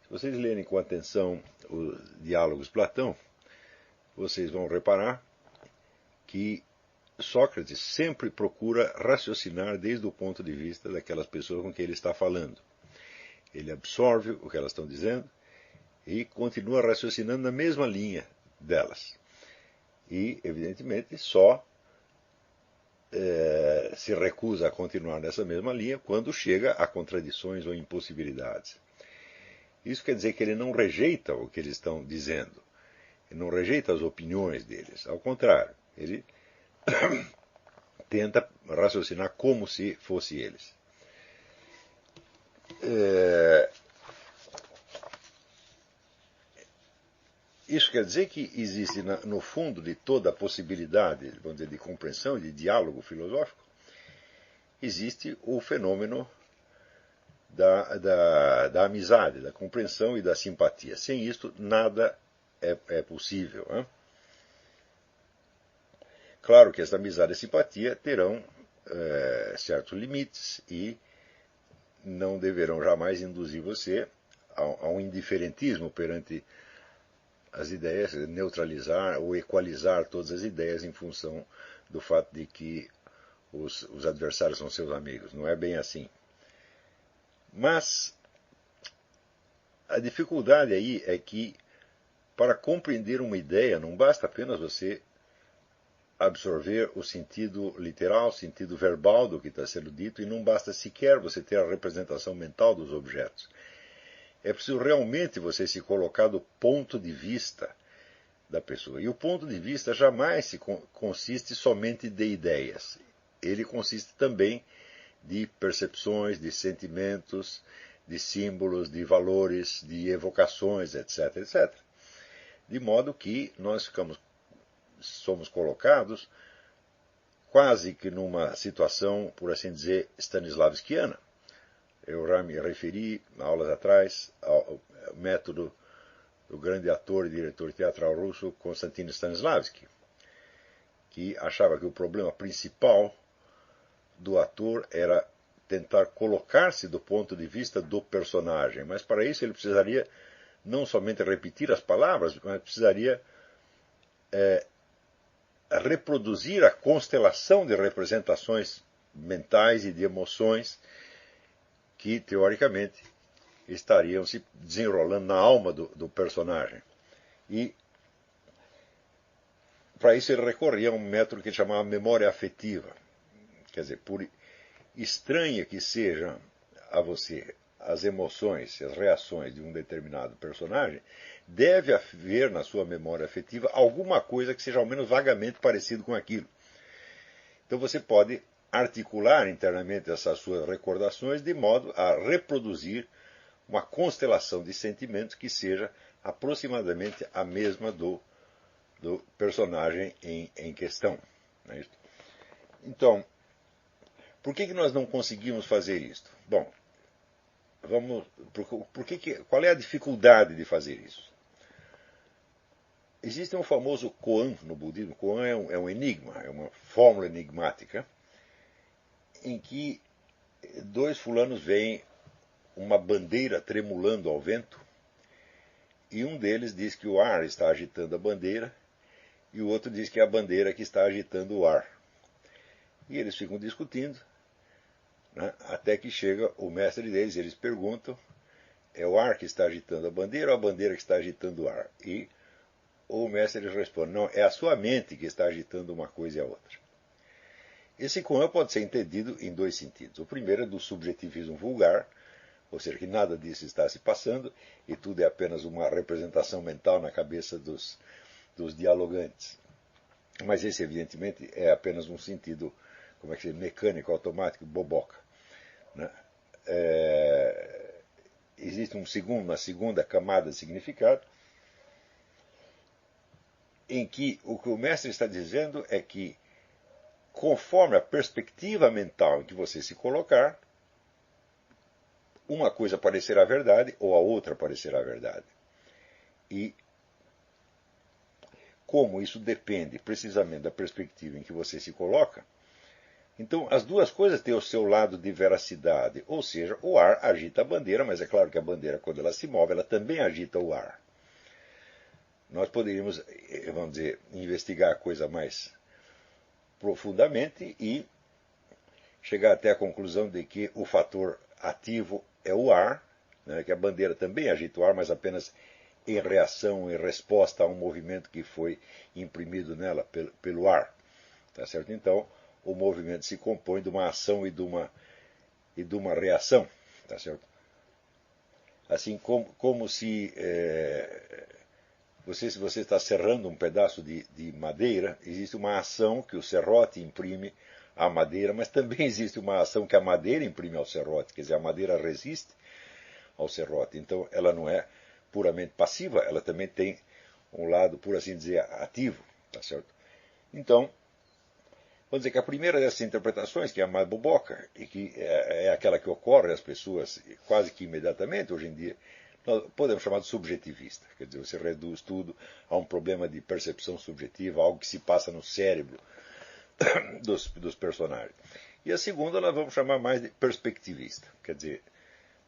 Se vocês lerem com atenção os diálogos de Platão, vocês vão reparar que Sócrates sempre procura raciocinar desde o ponto de vista daquelas pessoas com quem ele está falando. Ele absorve o que elas estão dizendo e continua raciocinando na mesma linha delas. E, evidentemente, só se recusa a continuar nessa mesma linha quando chega a contradições ou impossibilidades. Isso quer dizer que ele não rejeita o que eles estão dizendo. Ele não rejeita as opiniões deles. Ao contrário, ele tenta raciocinar como se fosse eles. Isso quer dizer que existe no fundo de toda a possibilidade, vamos dizer, de compreensão, de diálogo filosófico, existe o fenômeno da amizade, da compreensão e da simpatia. Sem isto, nada é possível. Hein? Claro que essa amizade e simpatia terão certos limites e não deverão jamais induzir você a um indiferentismo perante as ideias, neutralizar ou equalizar todas as ideias em função do fato de que os adversários são seus amigos. Não é bem assim. Mas a dificuldade aí é que, para compreender uma ideia, não basta apenas você absorver o sentido literal, o sentido verbal do que está sendo dito, e não basta sequer você ter a representação mental dos objetos. É preciso realmente você se colocar do ponto de vista da pessoa. E o ponto de vista jamais consiste somente de ideias. Ele consiste também de percepções, de sentimentos, de símbolos, de valores, de evocações, etc, etc. De modo que nós somos colocados quase que numa situação, por assim dizer, stanislavskiana. Eu já me referi, aulas atrás, ao método do grande ator e diretor teatral russo Konstantin Stanislavski, que achava que o problema principal do ator era tentar colocar-se do ponto de vista do personagem, mas para isso ele precisaria não somente repetir as palavras, mas precisaria reproduzir a constelação de representações mentais e de emoções que, teoricamente, estariam se desenrolando na alma do personagem. E, para isso, ele recorria a um método que ele chamava memória afetiva. Quer dizer, por estranha que sejam a você as emoções e as reações de um determinado personagem, deve haver na sua memória afetiva alguma coisa que seja ao menos vagamente parecido com aquilo. Então você pode articular internamente essas suas recordações de modo a reproduzir uma constelação de sentimentos que seja aproximadamente a mesma do personagem em questão. Não é isso? Então, por que nós não conseguimos fazer isto? Bom, qual é a dificuldade de fazer isso? Existe um famoso koan no budismo. Koan é um enigma, é uma fórmula enigmática, em que dois fulanos veem uma bandeira tremulando ao vento, e um deles diz que o ar está agitando a bandeira, e o outro diz que é a bandeira que está agitando o ar. E eles ficam discutindo, né, até que chega o mestre deles, e eles perguntam, é o ar que está agitando a bandeira ou a bandeira que está agitando o ar? E o mestre responde, não, é a sua mente que está agitando uma coisa e a outra. Esse koan pode ser entendido em dois sentidos. O primeiro é do subjetivismo vulgar, ou seja, que nada disso está se passando e tudo é apenas uma representação mental na cabeça dos dialogantes. Mas esse, evidentemente, é apenas um sentido, como é que se diz, mecânico, automático, boboca. Né? Existe uma segunda camada de significado, em que o mestre está dizendo é que, conforme a perspectiva mental em que você se colocar, uma coisa parecerá verdade ou a outra parecerá verdade. E como isso depende precisamente da perspectiva em que você se coloca, Então, as duas coisas têm o seu lado de veracidade, ou seja, o ar agita a bandeira, mas é claro que a bandeira, quando ela se move, ela também agita o ar. Nós poderíamos, vamos dizer, investigar a coisa mais profundamente e chegar até a conclusão de que o fator ativo é o ar, né, que a bandeira também agita o ar, mas apenas em reação, em resposta a um movimento que foi imprimido nela pelo ar. Tá certo? Então, o movimento se compõe de uma ação e de uma reação. Tá certo? Assim como se você está serrando um pedaço de madeira, existe uma ação que o serrote imprime à madeira, mas também existe uma ação que a madeira imprime ao serrote, quer dizer, a madeira resiste ao serrote. Então, ela não é puramente passiva, ela também tem um lado, por assim dizer, ativo. Tá certo? Então, vamos dizer que a primeira dessas interpretações, que é a mais boboca, e que é aquela que ocorre às pessoas quase que imediatamente hoje em dia, nós podemos chamar de subjetivista. Quer dizer, você reduz tudo a um problema de percepção subjetiva, algo que se passa no cérebro dos personagens. E a segunda nós vamos chamar mais de perspectivista. Quer dizer,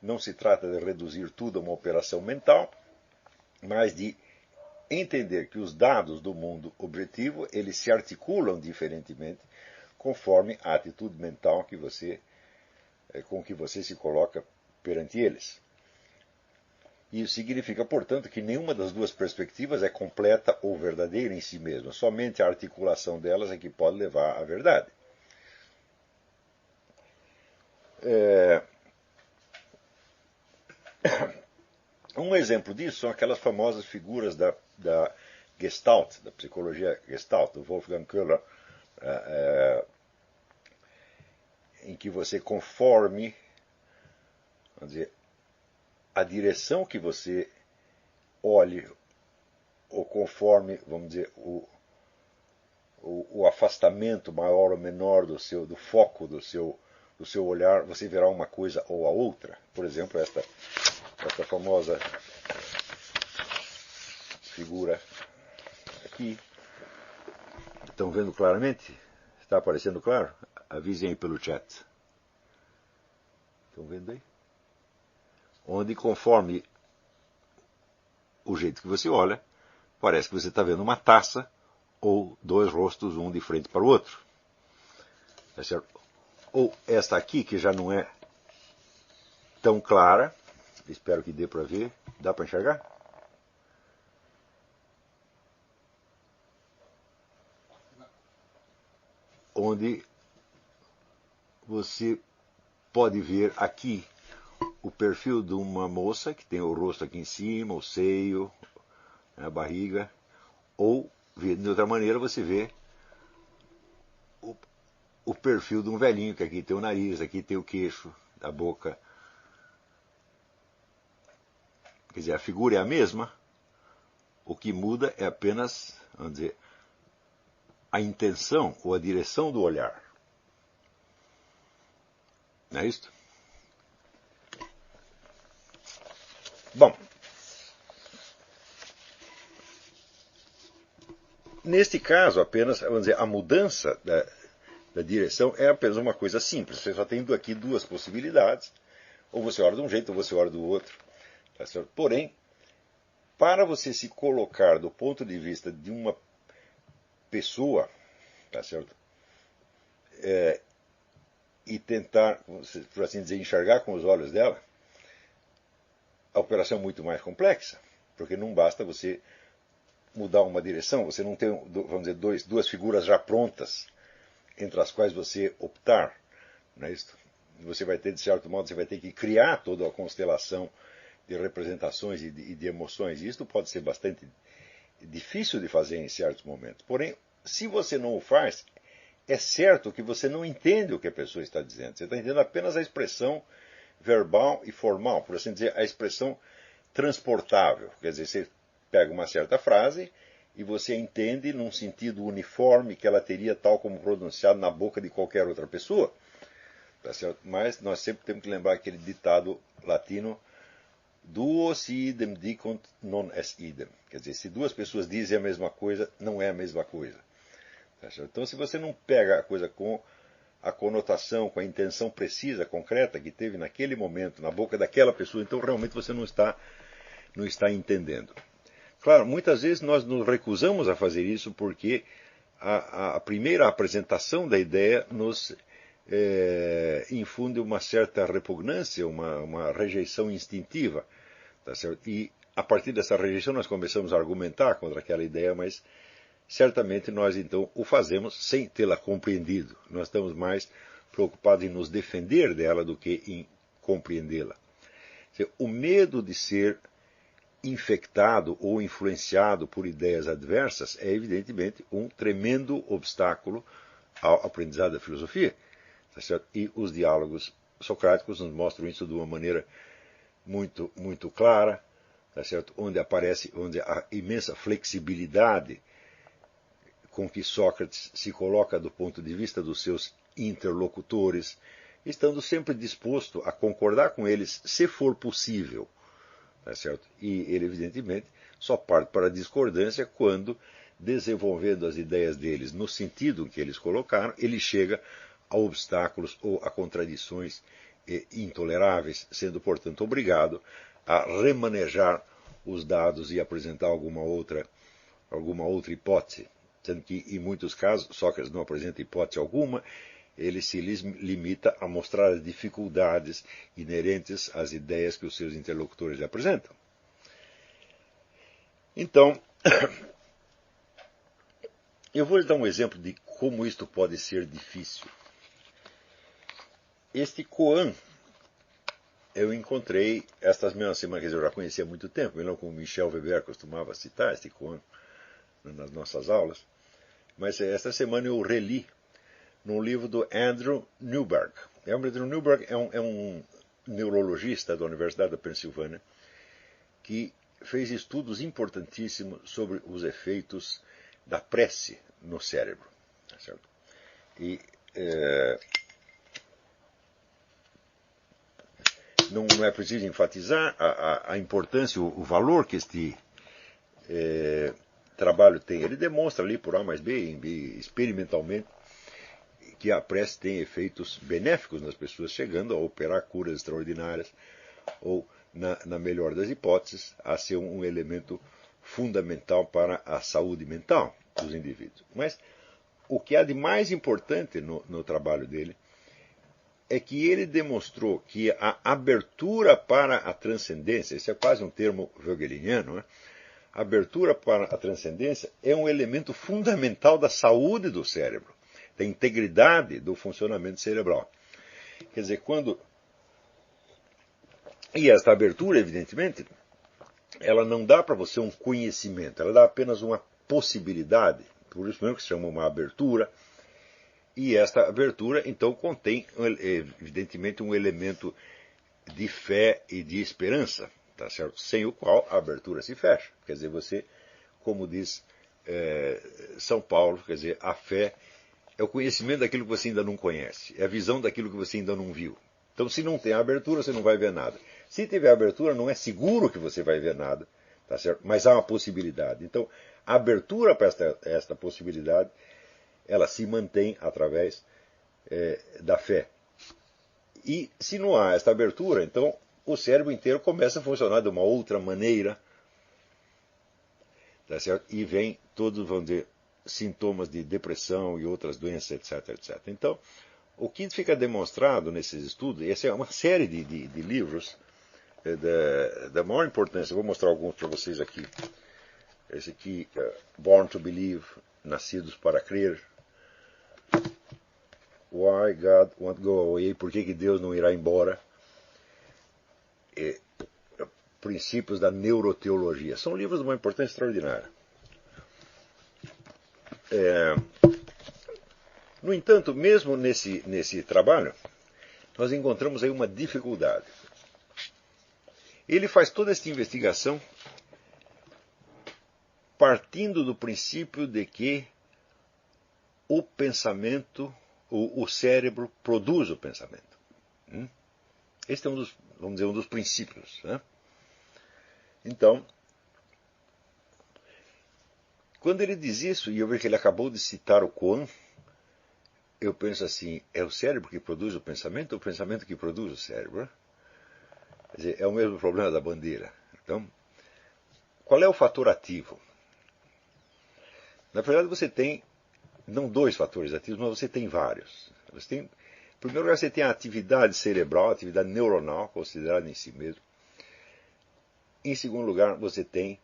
não se trata de reduzir tudo a uma operação mental, mas de entender que os dados do mundo objetivo eles se articulam diferentemente conforme a atitude mental com que você se coloca perante eles. Isso significa, portanto, que nenhuma das duas perspectivas é completa ou verdadeira em si mesma. Somente a articulação delas é que pode levar à verdade. Um exemplo disso são aquelas famosas figuras da Gestalt, da psicologia Gestalt, do Wolfgang Köhler, em que você conforme, vamos dizer, a direção que você olhe, ou conforme, vamos dizer, o afastamento maior ou menor do foco do seu olhar, você verá uma coisa ou a outra. Por exemplo, esta famosa figura aqui. Estão vendo claramente? Está aparecendo claro? Avisem aí pelo chat. Estão vendo aí? Onde, conforme o jeito que você olha, parece que você está vendo uma taça ou dois rostos, um de frente para o outro. Tá certo? Ou esta aqui, que já não é tão clara, espero que dê para ver. Dá para enxergar? Onde você pode ver aqui o perfil de uma moça que tem o rosto aqui em cima, o seio, a barriga, ou, de outra maneira, você vê o perfil de um velhinho, que aqui tem o nariz, aqui tem o queixo, a boca. Quer dizer, a figura é a mesma, o que muda é apenas, vamos dizer, a intenção ou a direção do olhar. Não é isso? Bom, neste caso, apenas, vamos dizer, a mudança da direção é apenas uma coisa simples. Você só tem aqui duas possibilidades. Ou você olha de um jeito, ou você olha do outro. Tá certo? Porém, para você se colocar do ponto de vista de uma pessoa, tá certo? E tentar, por assim dizer, enxergar com os olhos dela, a operação é muito mais complexa, porque não basta você mudar uma direção, você não tem, vamos dizer, duas figuras já prontas entre as quais você optar, não é isso? Você vai ter, de certo modo, você vai ter que criar toda a constelação de representações e de emoções, e isto pode ser bastante difícil de fazer em certos momentos. Porém, se você não o faz, é certo que você não entende o que a pessoa está dizendo. Você está entendendo apenas a expressão verbal e formal, por assim dizer, a expressão transportável. Quer dizer, você pega uma certa frase e você entende num sentido uniforme que ela teria tal como pronunciado na boca de qualquer outra pessoa. Tá certo? Mas nós sempre temos que lembrar aquele ditado latino: duo si idem dicunt non est idem. Quer dizer, se duas pessoas dizem a mesma coisa, não é a mesma coisa. Tá certo? Então, se você não pega a coisa com a conotação, com a intenção precisa, concreta que teve naquele momento, na boca daquela pessoa, então realmente você não está entendendo. Claro, muitas vezes nós nos recusamos a fazer isso porque a primeira apresentação da ideia nos infunde uma certa repugnância, uma rejeição instintiva. Tá certo? E a partir dessa rejeição nós começamos a argumentar contra aquela ideia, mas certamente nós então o fazemos sem tê-la compreendido. Nós estamos mais preocupados em nos defender dela do que em compreendê-la. O medo de ser infectado ou influenciado por ideias adversas é evidentemente um tremendo obstáculo ao aprendizado da filosofia. Tá certo? E os diálogos socráticos nos mostram isso de uma maneira muito, muito clara, tá certo? Onde a imensa flexibilidade com que Sócrates se coloca do ponto de vista dos seus interlocutores, estando sempre disposto a concordar com eles, se for possível. Tá certo? E ele, evidentemente, só parte para a discordância quando, desenvolvendo as ideias deles no sentido que eles colocaram, ele chega a obstáculos ou a contradições intoleráveis, sendo, portanto, obrigado a remanejar os dados e apresentar alguma outra hipótese. Sendo que, em muitos casos, Sócrates não apresenta hipótese alguma, ele se limita a mostrar as dificuldades inerentes às ideias que os seus interlocutores lhe apresentam. Então, eu vou lhe dar um exemplo de como isto pode ser difícil. Este koan eu encontrei estas mesmas semanas, quer dizer, eu já conhecia há muito tempo, me lembro como Michel Weber costumava citar este koan nas nossas aulas, mas esta semana eu reli num livro do Andrew Newberg. Andrew Newberg é um neurologista da Universidade da Pensilvânia que fez estudos importantíssimos sobre os efeitos da prece no cérebro. Tá certo? E não é preciso enfatizar a importância, o valor que este trabalho tem. Ele demonstra ali por A mais B, experimentalmente, que a prece tem efeitos benéficos nas pessoas, chegando a operar curas extraordinárias, ou, na melhor das hipóteses, a ser um elemento fundamental para a saúde mental dos indivíduos. Mas o que há de mais importante no trabalho dele é que ele demonstrou que a abertura para a transcendência, esse é quase um termo wegeliniano, né? A abertura para a transcendência é um elemento fundamental da saúde do cérebro, da integridade do funcionamento cerebral. Quer dizer, E esta abertura, evidentemente, ela não dá para você um conhecimento, ela dá apenas uma possibilidade, por isso mesmo que se chama uma abertura, e esta abertura, então, contém, evidentemente, um elemento de fé e de esperança, tá certo? Sem o qual a abertura se fecha. Quer dizer, você, como diz São Paulo, quer dizer, a fé é o conhecimento daquilo que você ainda não conhece, é a visão daquilo que você ainda não viu. Então, se não tem abertura, você não vai ver nada. Se tiver abertura, não é seguro que você vai ver nada, tá certo? Mas há uma possibilidade. Então, a abertura para esta possibilidade, ela se mantém através da fé. E se não há esta abertura, então o cérebro inteiro começa a funcionar de uma outra maneira, tá certo? E vem todos, vamos dizer, sintomas de depressão e outras doenças, etc, etc. Então, o que fica demonstrado nesses estudos, essa é uma série de livros da maior importância. Eu vou mostrar alguns para vocês aqui. Esse aqui, Born to Believe, Nascidos para Crer. Why God Won't Go Away, por que Deus não irá embora? Princípios da neuroteologia. São livros de uma importância extraordinária. No entanto, mesmo nesse trabalho, nós encontramos aí uma dificuldade. Ele faz toda esta investigação partindo do princípio de que o pensamento, o cérebro produz o pensamento. Este é vamos dizer, um dos princípios, né? Então, quando ele diz isso, e eu vejo que ele acabou de citar o koan, eu penso assim, é o cérebro que produz o pensamento ou o pensamento que produz o cérebro? Quer dizer, é o mesmo problema da bandeira. Então, qual é o fator ativo? Na verdade, você tem, não dois fatores ativos, mas você tem vários. Em primeiro lugar, você tem a atividade cerebral, a atividade neuronal, considerada em si mesmo. Em segundo lugar, você tem,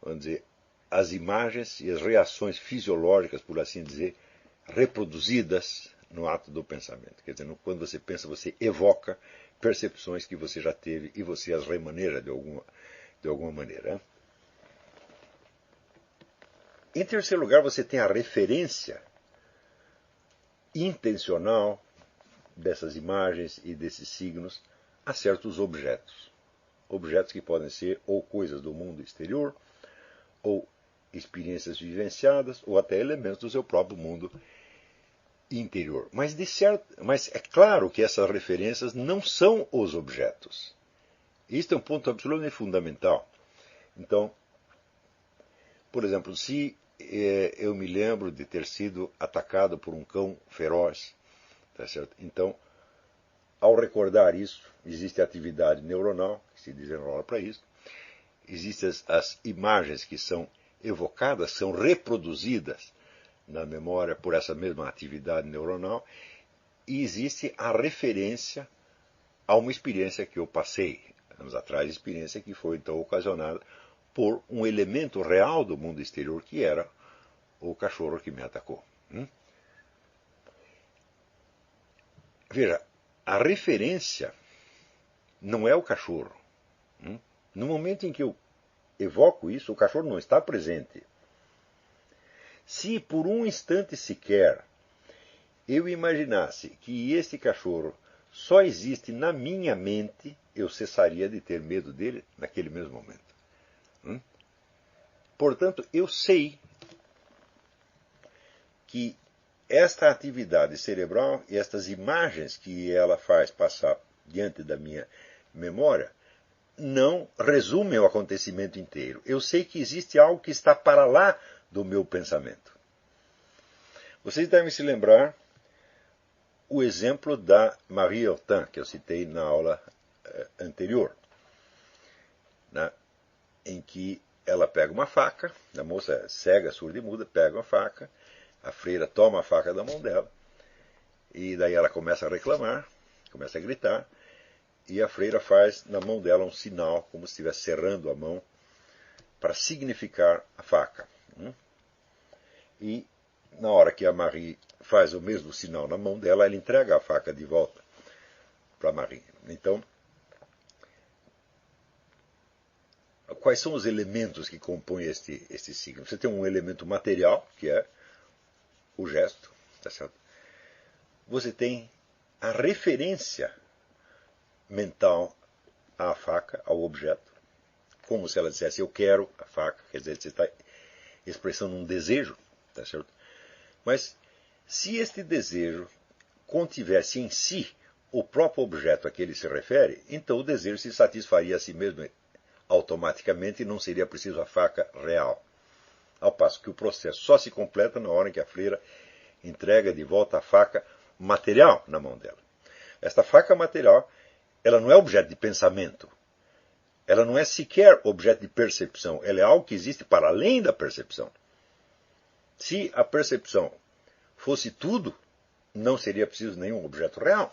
vamos dizer, as imagens e as reações fisiológicas, por assim dizer, reproduzidas no ato do pensamento. Quer dizer, quando você pensa, você evoca percepções que você já teve e você as remaneja de alguma maneira. Em terceiro lugar, você tem a referência intencional dessas imagens e desses signos a certos objetos. Objetos que podem ser ou coisas do mundo exterior, ou experiências vivenciadas, ou até elementos do seu próprio mundo interior. Mas é claro que essas referências não são os objetos. Isto é um ponto absolutamente fundamental. Então, por exemplo, se eu me lembro de ter sido atacado por um cão feroz, tá certo? Então, ao recordar isso, existe a atividade neuronal que se desenrola para isso, existem as imagens que são evocadas, são reproduzidas na memória por essa mesma atividade neuronal, e existe a referência a uma experiência que eu passei anos atrás, experiência que foi então ocasionada por um elemento real do mundo exterior, que era o cachorro que me atacou. Veja, a referência não é o cachorro. No momento em que eu evoco isso, o cachorro não está presente. Se por um instante sequer eu imaginasse que esse cachorro só existe na minha mente, eu cessaria de ter medo dele naquele mesmo momento. Portanto, eu sei que esta atividade cerebral e estas imagens que ela faz passar diante da minha memória não resumem o acontecimento inteiro. Eu sei que existe algo que está para lá do meu pensamento. Vocês devem se lembrar o exemplo da Marie Hortin, que eu citei na aula anterior, em que ela pega uma faca, a moça é cega, surda e muda, pega uma faca, a freira toma a faca da mão dela, e daí ela começa a reclamar, começa a gritar, e a freira faz na mão dela um sinal, como se estivesse cerrando a mão, para significar a faca. E na hora que a Marie faz o mesmo sinal na mão dela, ela entrega a faca de volta para a Marie. Então, quais são os elementos que compõem este signo? Você tem um elemento material, que é o gesto, tá certo? Você tem a referência mental à faca, ao objeto, como se ela dissesse, eu quero a faca, quer dizer, você está expressando um desejo, tá certo? Mas se este desejo contivesse em si o próprio objeto a que ele se refere, então o desejo se satisfaria a si mesmo automaticamente e não seria preciso a faca real. Ao passo que o processo só se completa na hora em que a freira entrega de volta a faca material na mão dela. Esta faca material, ela não é objeto de pensamento. Ela não é sequer objeto de percepção. Ela é algo que existe para além da percepção. Se a percepção fosse tudo, não seria preciso nenhum objeto real.